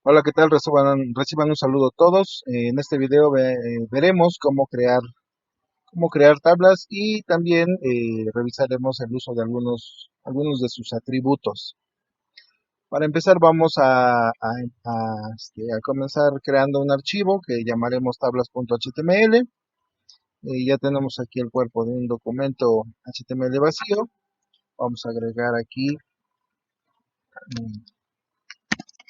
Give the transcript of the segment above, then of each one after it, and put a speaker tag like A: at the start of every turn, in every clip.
A: Hola, ¿qué tal? Reciban un saludo todos. En este video veremos cómo crear tablas y también revisaremos el uso de algunos de sus atributos. Para empezar vamos a comenzar creando un archivo que llamaremos tablas.html. Ya tenemos aquí el cuerpo de un documento HTML vacío. Vamos a agregar aquí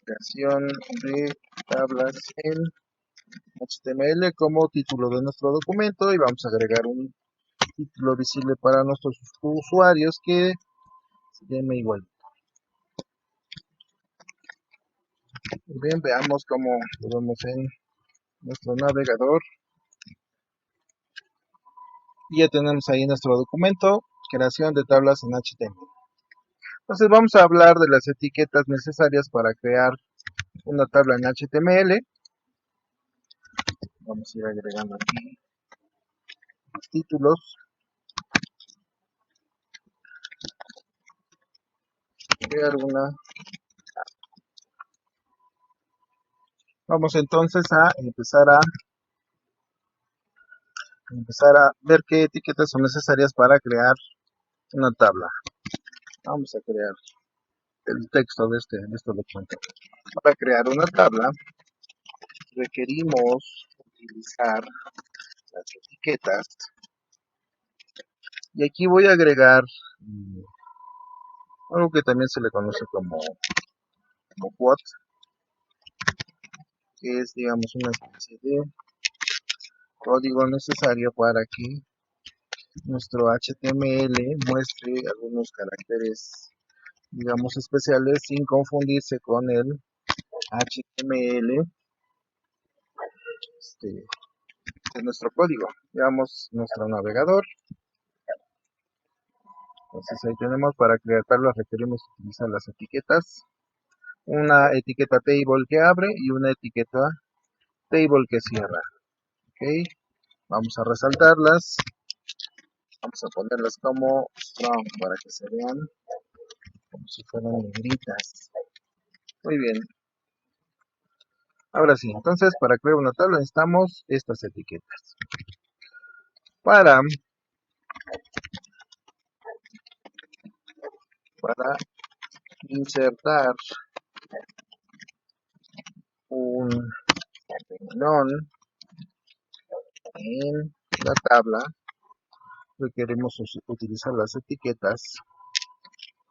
A: creación de tablas en HTML como título de nuestro documento y vamos a agregar un título visible para nuestros usuarios que se llame igual. Muy bien, veamos cómo lo vemos en nuestro navegador. Y ya tenemos ahí nuestro documento, creación de tablas en HTML. Entonces vamos a hablar de las etiquetas necesarias para crear una tabla en HTML. Vamos a ir agregando aquí los títulos, crear una. Vamos entonces a empezar a ver qué etiquetas son necesarias para crear una tabla. Vamos a crear el texto de este documento. Para crear una tabla requerimos utilizar las etiquetas y aquí voy a agregar algo que también se le conoce como quote, que es digamos una especie de código necesario para que nuestro HTML muestre algunos caracteres digamos especiales sin confundirse con el HTML de nuestro código. Veamos nuestro navegador. Entonces ahí tenemos, para crear tablas requerimos utilizar las etiquetas. Una etiqueta table que abre y una etiqueta table que cierra. Ok, vamos a resaltarlas. Vamos a ponerlas como strong para que se vean como si fueran negritas. Muy bien. Ahora sí, entonces para crear una tabla necesitamos estas etiquetas. Para, para insertar un renglón en la tabla, requerimos utilizar las etiquetas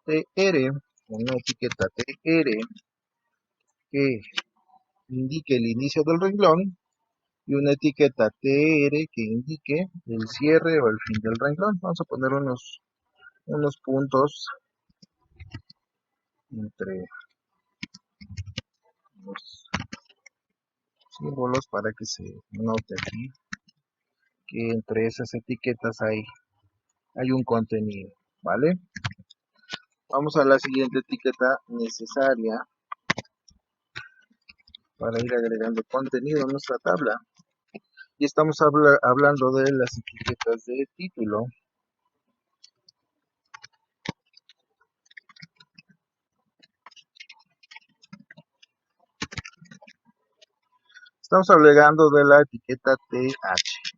A: TR, una etiqueta TR que indique el inicio del renglón y una etiqueta TR que indique el cierre o el fin del renglón. Vamos a poner unos puntos entre los símbolos para que se note aquí que entre esas etiquetas hay un contenido, ¿vale? Vamos a la siguiente etiqueta necesaria para ir agregando contenido a nuestra tabla. Y estamos hablando de las etiquetas de título. Estamos hablando de la etiqueta TH.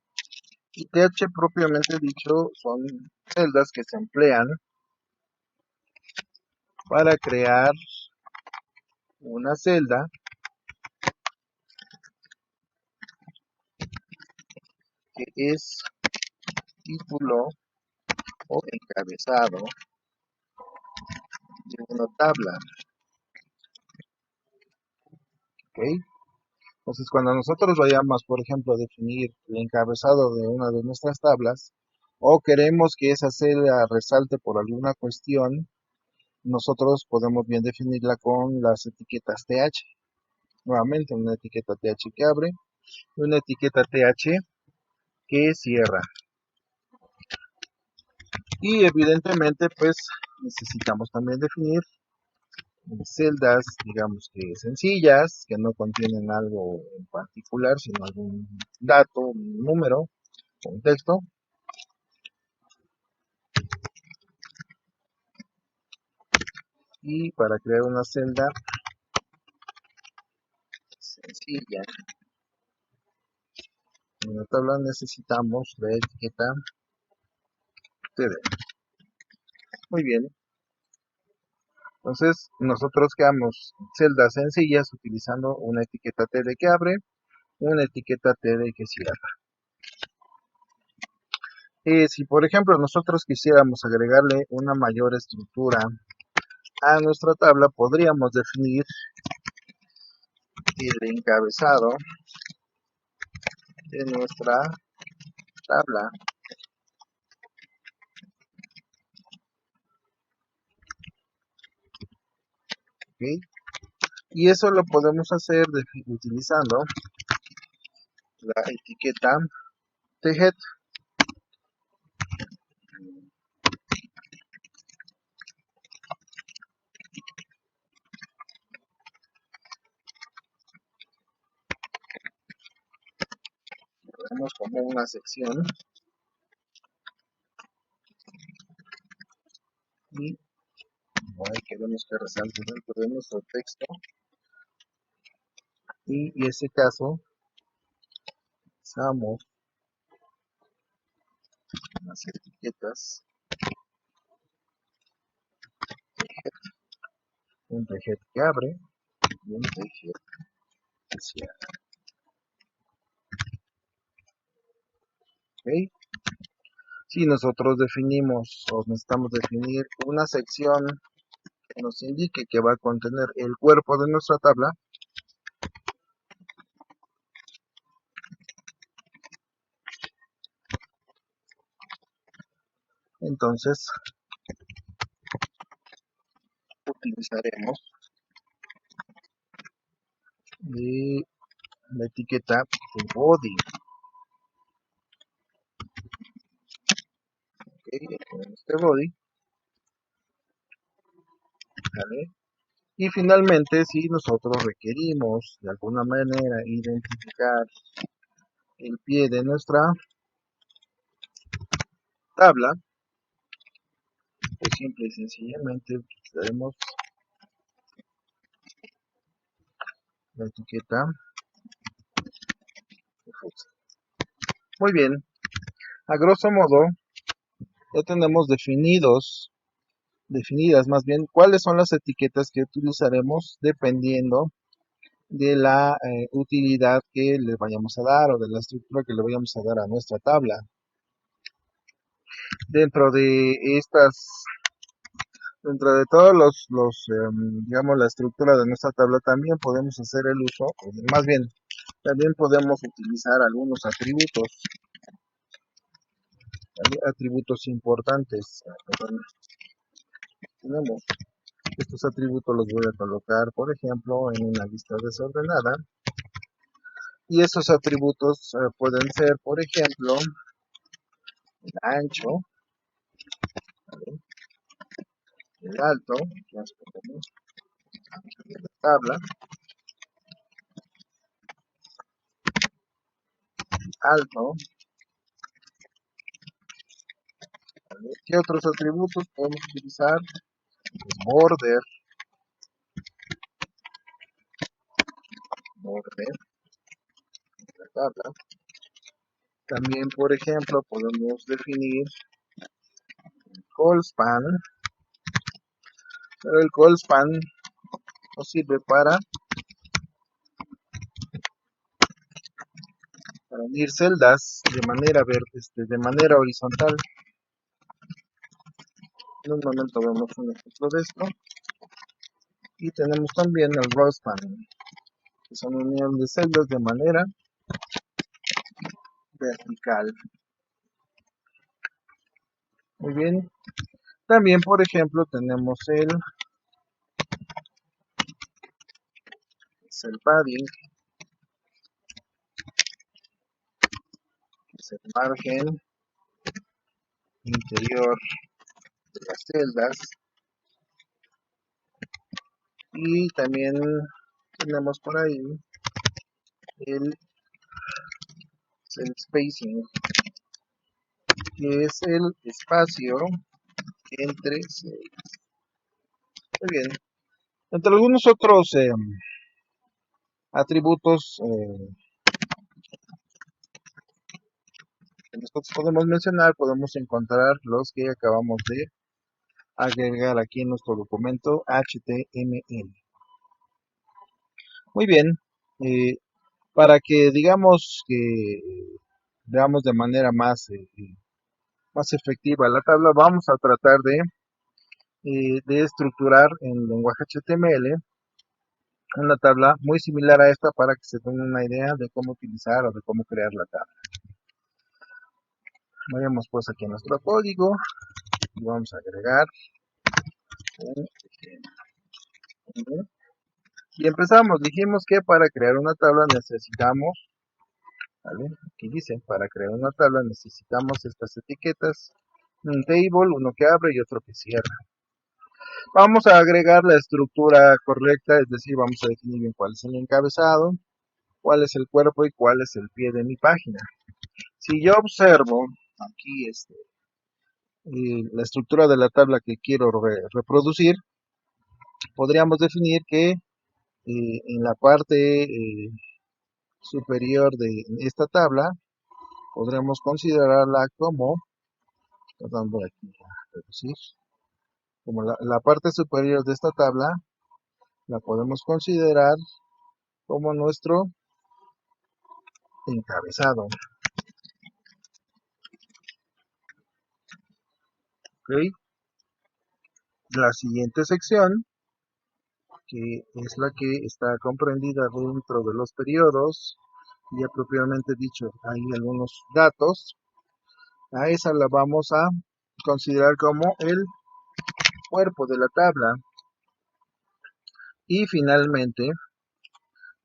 A: Y TH propiamente dicho son celdas que se emplean para crear una celda que es título o encabezado de una tabla. ¿Ok? Entonces cuando nosotros vayamos, por ejemplo, a definir el encabezado de una de nuestras tablas o queremos que esa celda resalte por alguna cuestión, nosotros podemos bien definirla con las etiquetas TH. Nuevamente una etiqueta TH que abre y una etiqueta TH que cierra. Y evidentemente pues necesitamos también definir celdas, digamos que sencillas, que no contienen algo en particular, sino algún dato, un número, un texto. Y para crear una celda sencilla. En la tabla necesitamos la etiqueta TD. Muy bien. Entonces, nosotros creamos celdas sencillas utilizando una etiqueta TD que abre, una etiqueta TD que cierra. Si por ejemplo nosotros quisiéramos agregarle una mayor estructura a nuestra tabla, podríamos definir el encabezado de nuestra tabla. ¿Okay? Y eso lo podemos hacer utilizando la etiqueta THEAD. Tenemos como una sección y queremos que resalte dentro de nuestro texto, y en ese caso usamos las etiquetas, un THEAD que abre y un THEAD que cierra. ¿Okay? Si nosotros definimos o necesitamos definir una sección que nos indique que va a contener el cuerpo de nuestra tabla, entonces utilizaremos la etiqueta de body. ¿Okay? Este body, ¿vale? Y finalmente, si nosotros requerimos de alguna manera identificar el pie de nuestra tabla, pues simple y sencillamente utilizaremos la etiqueta de foot. Muy bien, a grosso modo ya tenemos definidas más bien cuáles son las etiquetas que utilizaremos dependiendo de la utilidad que le vayamos a dar o de la estructura que le vayamos a dar a nuestra tabla. Dentro de dentro de todos digamos, la estructura de nuestra tabla, también podemos hacer el uso, o más bien, también podemos utilizar algunos atributos importantes. Tenemos estos atributos, los voy a colocar, por ejemplo, en una lista desordenada. Y esos atributos pueden ser, por ejemplo, el ancho, ¿vale? El alto, que nos ponemos en la tabla, alto, ¿vale? ¿Qué otros atributos podemos utilizar? Border, border, la tabla. También, por ejemplo, podemos definir call span, pero el call span nos sirve para unir celdas de manera horizontal. En un momento vemos un ejemplo de esto. Y tenemos también el row span, que son unión de celdas de manera vertical. Muy bien. También, por ejemplo, tenemos el padding, que es el margen interior de las celdas. Y también tenemos por ahí el spacing, que es el espacio entre celdas. Muy bien. Entre algunos otros atributos que nosotros podemos mencionar, podemos encontrar los que acabamos de agregar aquí en nuestro documento HTML. Muy bien, para que digamos que veamos de manera más efectiva la tabla, vamos a tratar de estructurar en lenguaje HTML una tabla muy similar a esta para que se tengan una idea de cómo utilizar o de cómo crear la tabla. Vayamos pues aquí a nuestro código y vamos a agregar y empezamos. Dijimos que para crear una tabla necesitamos, ¿vale? Aquí dice, para crear una tabla necesitamos estas etiquetas, un table, uno que abre y otro que cierra. Vamos a agregar la estructura correcta, es decir, vamos a definir bien cuál es el encabezado, cuál es el cuerpo y cuál es el pie de mi página. Si yo observo aquí la estructura de la tabla que quiero reproducir, podríamos definir que en la parte superior de esta tabla podremos considerarla como, perdón, voy aquí a reducir, como la parte superior de esta tabla la podemos considerar como nuestro encabezado. ¿Ok? La siguiente sección, que es la que está comprendida dentro de los periodos, ya propiamente dicho, hay algunos datos, a esa la vamos a considerar como el cuerpo de la tabla. Y finalmente,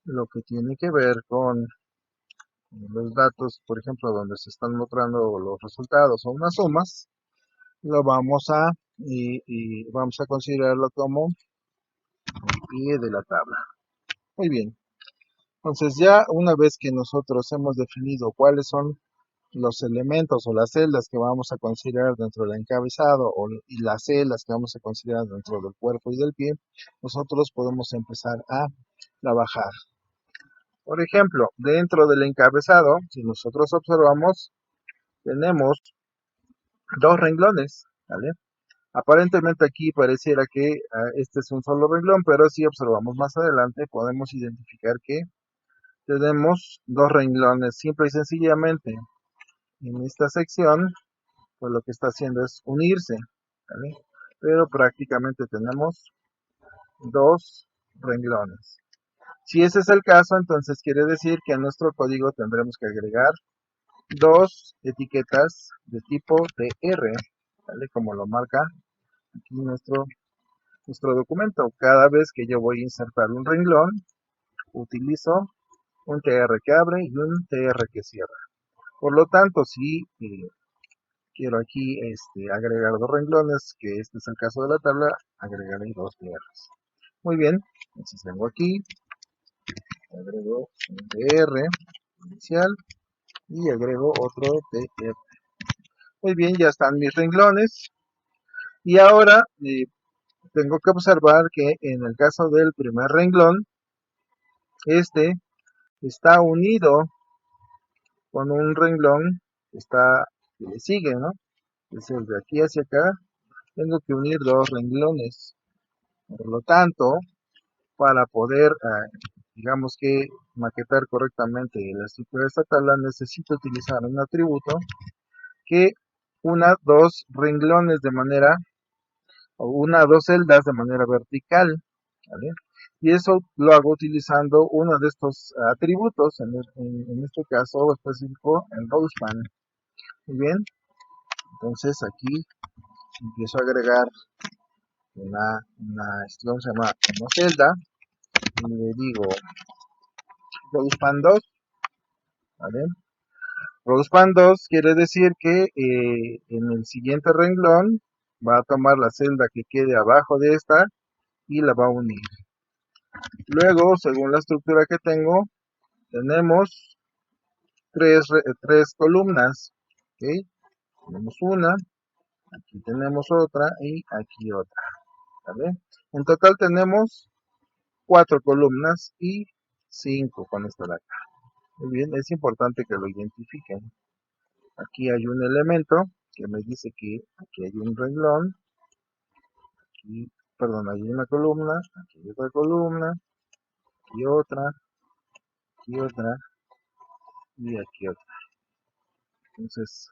A: lo que tiene que ver con los datos, por ejemplo, donde se están mostrando los resultados o unas sumas, lo vamos y vamos a considerarlo como el pie de la tabla. Muy bien. Entonces ya una vez que nosotros hemos definido cuáles son los elementos o las celdas que vamos a considerar dentro del encabezado y las celdas que vamos a considerar dentro del cuerpo y del pie, nosotros podemos empezar a trabajar. Por ejemplo, dentro del encabezado, si nosotros observamos, tenemos dos renglones, ¿vale? Aparentemente aquí pareciera que este es un solo renglón, pero si observamos más adelante podemos identificar que tenemos dos renglones, simple y sencillamente. En esta sección, pues lo que está haciendo es unirse, ¿vale? Pero prácticamente tenemos dos renglones. Si ese es el caso, entonces quiere decir que a nuestro código tendremos que agregar dos etiquetas de tipo TR, ¿vale? Como lo marca aquí nuestro documento. Cada vez que yo voy a insertar un renglón, utilizo un TR que abre y un TR que cierra. Por lo tanto, si quiero aquí agregar dos renglones, que este es el caso de la tabla, agregaré dos TRs. Muy bien, entonces vengo aquí, agrego un TR inicial y agrego otro TR. Muy bien, ya están mis renglones. Y ahora tengo que observar que en el caso del primer renglón, este está unido con un renglón que le sigue, ¿no? Es el de aquí hacia acá. Tengo que unir dos renglones. Por lo tanto, para poder, digamos que maquetar correctamente la estructura de esta tabla, necesito utilizar un atributo que una dos renglones de manera, o una dos celdas de manera vertical, ¿vale? Y eso lo hago utilizando uno de estos atributos, en este caso específico, el rowspan. Muy bien, entonces aquí empiezo a agregar ¿cómo se llama? Una celda, y le digo rowspan 2, ¿vale? Rowspan 2 quiere decir que en el siguiente renglón va a tomar la celda que quede abajo de esta y la va a unir. Luego, según la estructura que tengo, tenemos tres columnas. ¿Okay? Tenemos una, aquí tenemos otra y aquí otra. ¿Vale? En total tenemos cuatro columnas y 5 con esta de acá. Muy bien, es importante que lo identifiquen. Aquí hay un elemento que me dice que aquí hay un renglón, aquí, perdón, hay una columna, aquí hay otra columna, aquí otra y aquí otra. Entonces,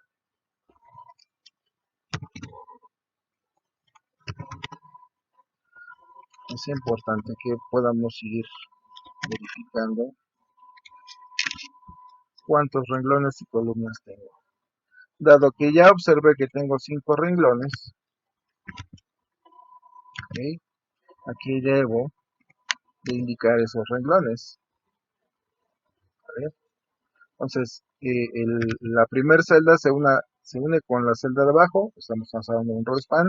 A: es importante que podamos ir verificando cuántos renglones y columnas tengo. Dado que ya observé que tengo 5 renglones, ¿okay? Aquí debo de indicar esos renglones. ¿Vale? Entonces, la primera celda se une con la celda de abajo, estamos usando un row span,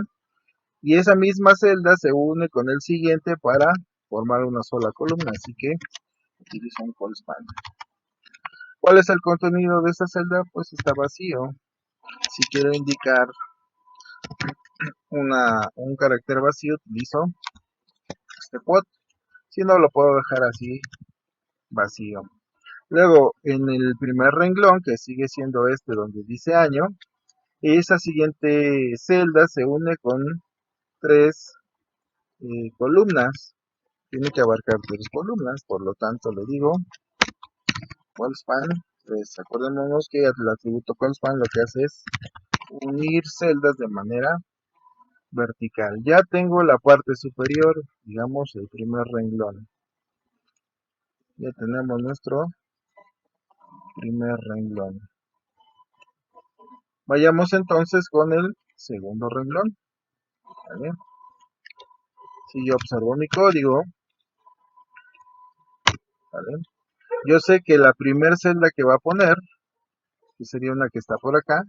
A: y esa misma celda se une con el siguiente para formar una sola columna, así que utilizo un call span. ¿Cuál es el contenido de esta celda? Pues está vacío. Si quiero indicar un carácter vacío, utilizo este quote. Si no, lo puedo dejar así, vacío. Luego, en el primer renglón, que sigue siendo este donde dice año, esa siguiente celda se une con 3 columnas. Tiene que abarcar 3 columnas, por lo tanto le digo callspan. Pues acordémonos que el atributo callspan lo que hace es unir celdas de manera vertical. Ya tengo la parte superior, digamos el primer renglón. Ya tenemos nuestro primer renglón. Vayamos entonces con el segundo renglón. ¿Vale? Si yo observo mi código, ¿vale? Yo sé que la primera celda que va a poner, que sería una que está por acá,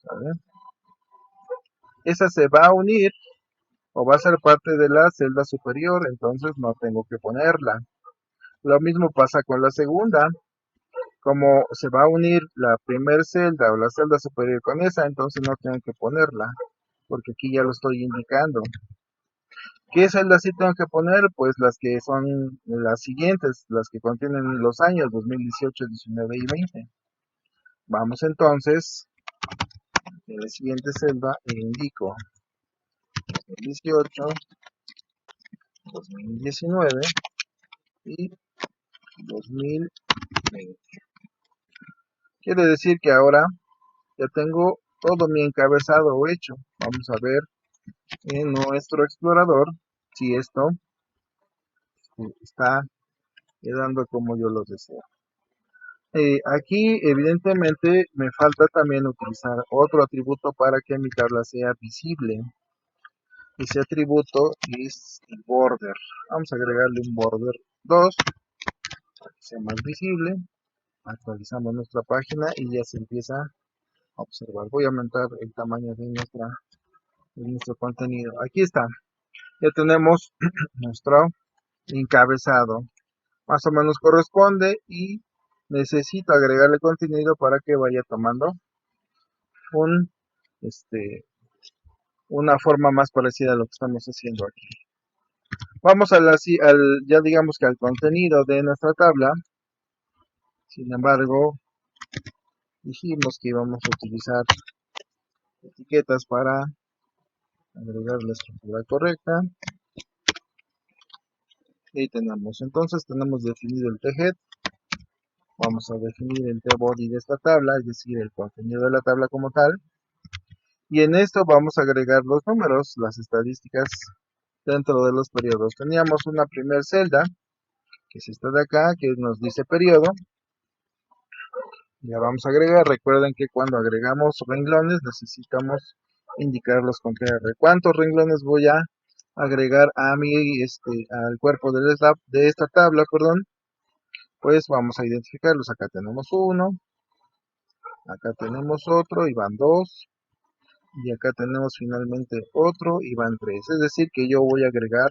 A: ¿vale? Esa se va a unir o va a ser parte de la celda superior, entonces no tengo que ponerla. Lo mismo pasa con la segunda. Como se va a unir la primera celda o la celda superior con esa, entonces no tengo que ponerla, porque aquí ya lo estoy indicando. ¿Qué celdas sí tengo que poner? Pues las que son las siguientes, las que contienen los años 2018, 19 y 20. Vamos entonces en la siguiente celda e indico 2018, 2019 y 2020. Quiere decir que ahora ya tengo todo mi encabezado hecho. Vamos a ver en nuestro explorador si esto está quedando como yo lo deseo. Aquí evidentemente me falta también utilizar otro atributo para que mi tabla sea visible. Ese atributo es el border. Vamos a agregarle un border 2 para que sea más visible. Actualizamos nuestra página y ya se empieza a observar. Voy a aumentar el tamaño de nuestro contenido. Aquí está. Ya tenemos nuestro encabezado. Más o menos corresponde y necesito agregarle contenido para que vaya tomando un, una forma más parecida a lo que estamos haciendo aquí. Vamos ya digamos que al contenido de nuestra tabla. Sin embargo, dijimos que íbamos a utilizar etiquetas para agregar la estructura correcta. Y entonces tenemos definido el tget. Vamos a definir el tbody de esta tabla, es decir, el contenido de la tabla como tal. Y en esto vamos a agregar los números, las estadísticas dentro de los periodos. Teníamos una primera celda, que es esta de acá, que nos dice periodo. Ya vamos a agregar. Recuerden que cuando agregamos renglones necesitamos indicarlos con PR. ¿Cuántos renglones voy a agregar a al cuerpo de esta tabla, perdón? Pues vamos a identificarlos. Acá tenemos uno, acá tenemos otro y van dos, y acá tenemos finalmente otro y van tres. Es decir que yo voy a agregar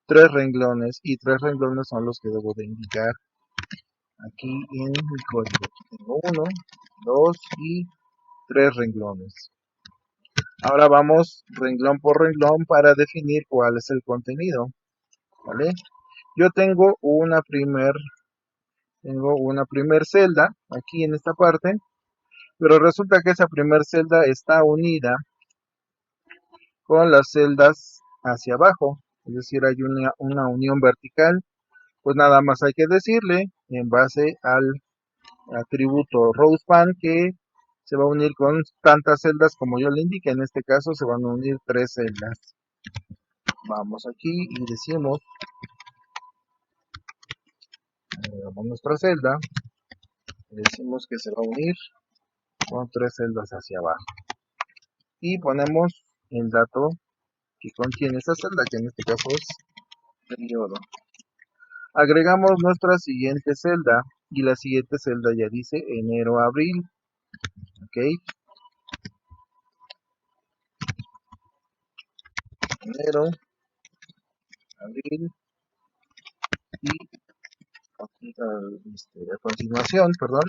A: 3 renglones y 3 renglones son los que debo de indicar aquí en mi código. Aquí tengo 1, 2 y 3 renglones. Ahora vamos renglón por renglón para definir cuál es el contenido, ¿vale? Yo tengo una primer celda aquí en esta parte, pero resulta que esa primer celda está unida con las celdas hacia abajo, es decir, hay una unión vertical. Pues nada más hay que decirle en base al atributo rowspan que se va a unir con tantas celdas como yo le indique. En este caso se van a unir 3 celdas. Vamos aquí y decimos, agregamos nuestra celda, y decimos que se va a unir con 3 celdas hacia abajo. Y ponemos el dato que contiene esta celda, que en este caso es periodo. Agregamos nuestra siguiente celda, y la siguiente celda ya dice enero-abril. Ok, enero, abril, y a continuación, perdón,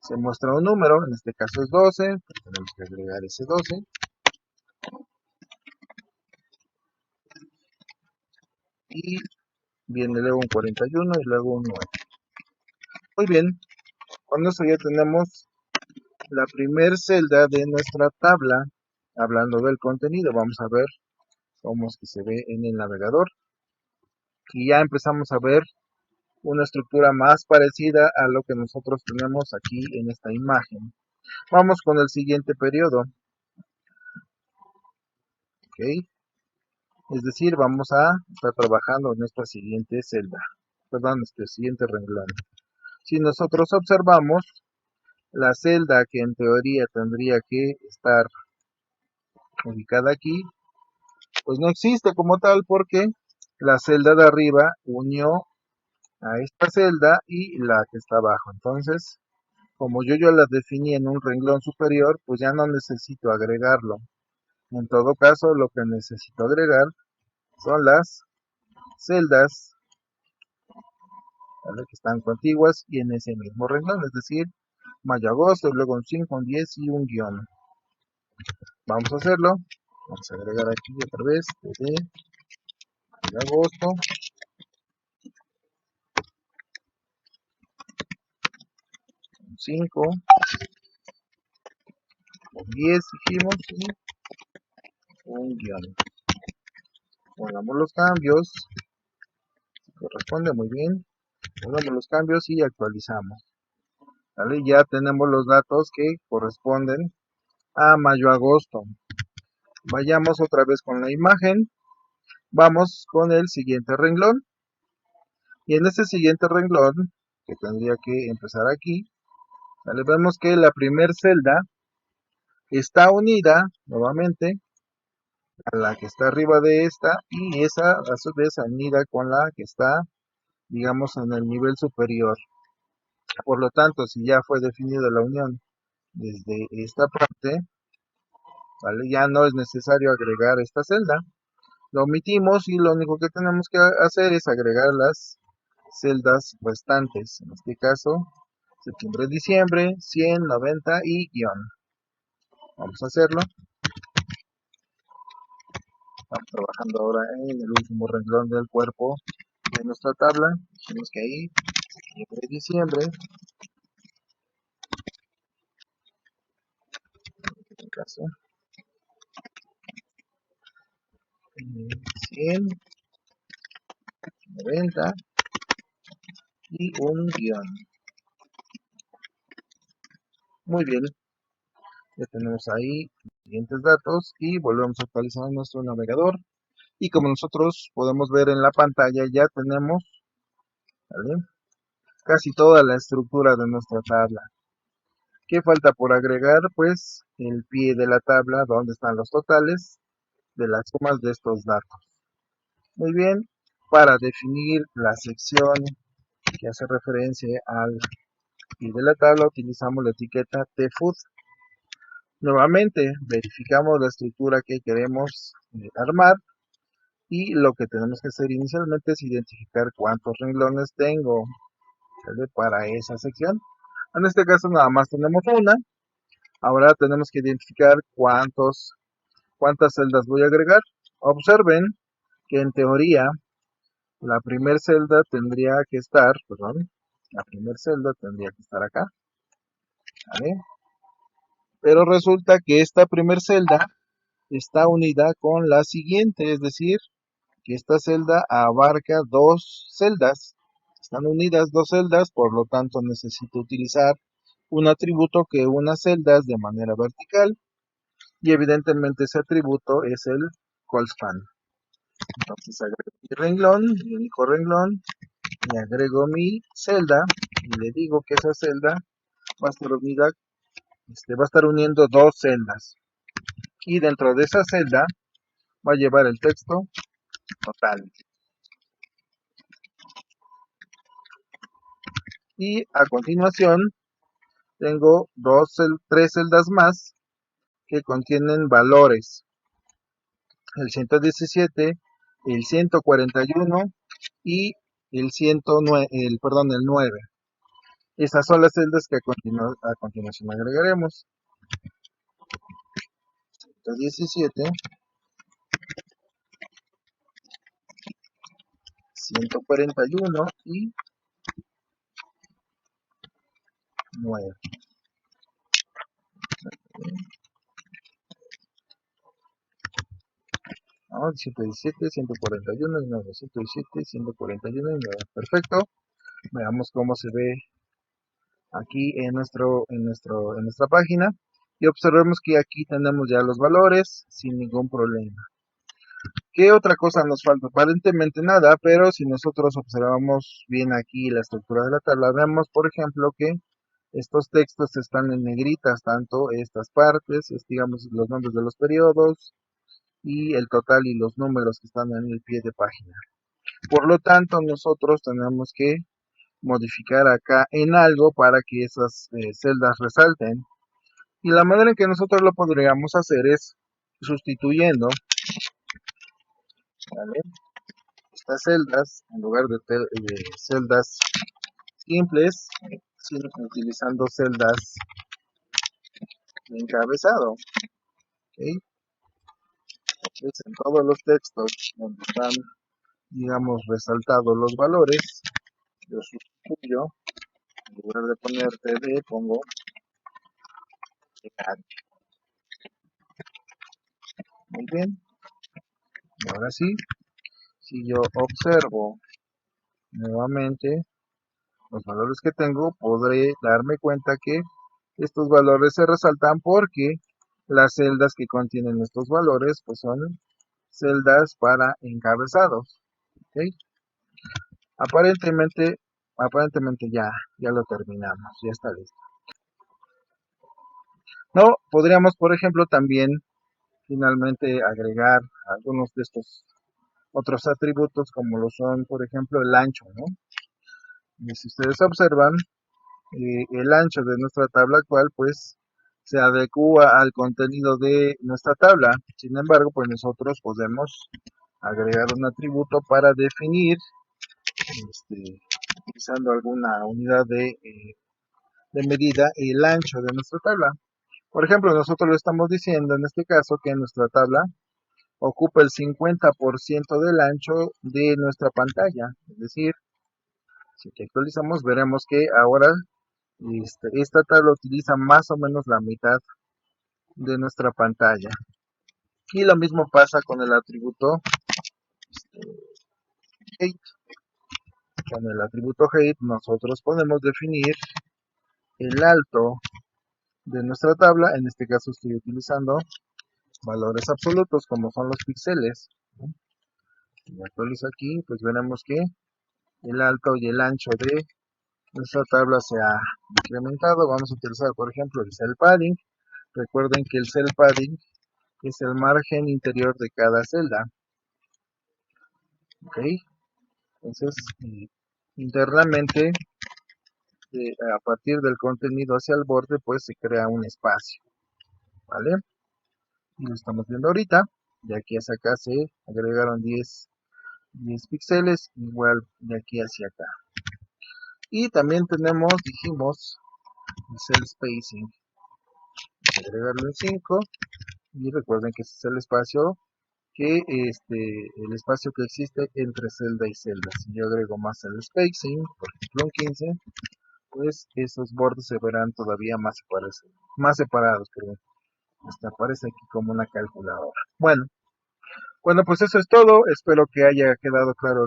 A: se muestra un número, en este caso es 12, pues tenemos que agregar ese 12, y viene luego un 41 y luego un 9. Muy bien, con eso ya tenemos la primer celda de nuestra tabla. Hablando del contenido, vamos a ver cómo es que se ve en el navegador, y ya empezamos a ver una estructura más parecida a lo que nosotros tenemos aquí en esta imagen. Vamos con el siguiente periodo. Ok, es decir, vamos a estar trabajando en nuestra siguiente celda, perdón, este siguiente renglón. Si nosotros observamos, la celda que en teoría tendría que estar ubicada aquí, pues no existe como tal, porque la celda de arriba unió a esta celda y la que está abajo. Entonces, como yo la definí en un renglón superior, pues ya no necesito agregarlo. En todo caso, lo que necesito agregar son las celdas, ¿vale?, que están contiguas y en ese mismo renglón, es decir, mayo-agosto, y luego un 5, un 10 y un guión. Vamos a hacerlo. Vamos a agregar aquí otra vez de agosto, un 5, un 10 dijimos, y un guión. Pongamos los cambios, corresponde muy bien. Pongamos los cambios y actualizamos. ¿Vale? Ya tenemos los datos que corresponden a mayo-agosto. Vayamos otra vez con la imagen. Vamos con el siguiente renglón. Y en este siguiente renglón, que tendría que empezar aquí, ¿vale?, vemos que la primer celda está unida nuevamente a la que está arriba de esta, y esa a su vez unida con la que está, digamos, en el nivel superior. Por lo tanto, si ya fue definida la unión desde esta parte, ¿vale?, ya no es necesario agregar esta celda. Lo omitimos y lo único que tenemos que hacer es agregar las celdas restantes. En este caso, septiembre-diciembre, 100, 90 y guión. Vamos a hacerlo. Estamos trabajando ahora en el último renglón del cuerpo de nuestra tabla. Tenemos que ahí, septiembre-diciembre, en este caso, 100, 90 y un guión. Muy bien, ya tenemos ahí los siguientes datos y volvemos a actualizar nuestro navegador. Y como nosotros podemos ver en la pantalla, ya tenemos, ¿vale?, casi toda la estructura de nuestra tabla. ¿Qué falta por agregar? Pues el pie de la tabla, donde están los totales de las sumas de estos datos. Muy bien, para definir la sección que hace referencia al pie de la tabla, utilizamos la etiqueta tfood. Nuevamente, verificamos la estructura que queremos armar, y lo que tenemos que hacer inicialmente es identificar cuántos renglones tengo, ¿vale?, para esa sección. En este caso nada más tenemos una. Ahora tenemos que identificar cuántas celdas voy a agregar. Observen que en teoría La primer celda tendría que estar, perdón, la primer celda tendría que estar acá, ¿vale? Pero resulta que esta primer celda está unida con la siguiente, es decir, que esta celda abarca dos celdas. Están unidas dos celdas, por lo tanto necesito utilizar un atributo que una celdas de manera vertical y evidentemente ese atributo es el colspan. Entonces agrego mi renglón, mi único renglón, y agrego mi celda y le digo que esa celda va a estar unida, va a estar uniendo dos celdas y dentro de esa celda va a llevar el texto total. Y a continuación tengo tres celdas más que contienen valores, el 117, el 141 y el 109, el 9. Esas son las celdas que a continuación agregaremos. 117, 141 y 9. ¿No? 117, 141 y 9. 117, 141 y 9. Perfecto. Veamos cómo se ve aquí en nuestra página. Y observemos que aquí tenemos ya los valores sin ningún problema. ¿Qué otra cosa nos falta? Aparentemente nada, pero si nosotros observamos bien aquí la estructura de la tabla, vemos por ejemplo que estos textos están en negritas, tanto estas partes, digamos los nombres de los periodos y el total y los números que están en el pie de página. Por lo tanto, nosotros tenemos que modificar acá en algo para que esas celdas resalten. Y la manera en que nosotros lo podríamos hacer es sustituyendo, ¿vale? Estas celdas, en lugar de celdas simples, utilizando celdas de encabezado. ¿Okay? Entonces, en todos los textos donde están, digamos, resaltados los valores, yo sustituyo, en lugar de poner TD, pongo EAD. Muy bien. Y ahora sí, si yo observo nuevamente los valores que tengo, podré darme cuenta que estos valores se resaltan porque las celdas que contienen estos valores pues son celdas para encabezados. ¿Okay? Aparentemente ya lo terminamos, ya está listo. No, podríamos por ejemplo también finalmente agregar algunos de estos otros atributos como lo son por ejemplo el ancho, ¿no? Y si ustedes observan, el ancho de nuestra tabla actual pues se adecua al contenido de nuestra tabla. Sin embargo, pues nosotros podemos agregar un atributo para definir, utilizando alguna unidad de medida, el ancho de nuestra tabla. Por ejemplo, nosotros lo estamos diciendo en este caso que nuestra tabla ocupa el 50% del ancho de nuestra pantalla. Es decir, si actualizamos veremos que ahora esta tabla utiliza más o menos la mitad de nuestra pantalla. Y lo mismo pasa con el atributo height. Con el atributo height nosotros podemos definir el alto de nuestra tabla. En este caso estoy utilizando valores absolutos como son los píxeles. Si actualizo aquí, pues veremos que el alto y el ancho de nuestra tabla se ha incrementado. Vamos a utilizar por ejemplo el cell padding. Recuerden que el cell padding es el margen interior de cada celda. ¿Ok? Entonces, internamente, a partir del contenido hacia el borde, pues se crea un espacio. ¿Vale? Y lo estamos viendo ahorita. De aquí hacia acá se agregaron 10 píxeles, igual de aquí hacia acá. Y también dijimos, el cell spacing. Vamos a agregarlo en 5. Y recuerden que ese es el espacio que el espacio que existe entre celda y celda. Si yo agrego más el spacing, por ejemplo un 15, pues esos bordes se verán todavía más separados, perdón. Hasta aparece aquí como una calculadora. Bueno, pues eso es todo. Espero que haya quedado claro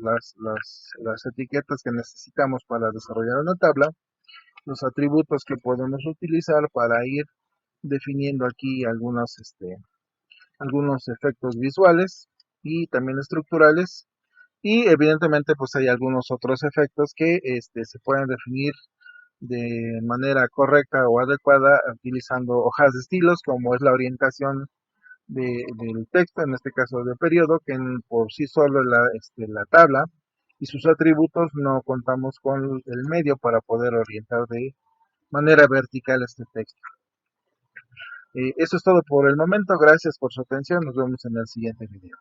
A: las etiquetas que necesitamos para desarrollar una tabla, los atributos que podemos utilizar para ir definiendo aquí algunos efectos visuales y también estructurales. Y evidentemente pues hay algunos otros efectos que se pueden definir de manera correcta o adecuada utilizando hojas de estilos, como es la orientación del texto, en este caso de periodo, que por sí solo la tabla y sus atributos no contamos con el medio para poder orientar de manera vertical este texto. Eso es todo por el momento, gracias por su atención, nos vemos en el siguiente video.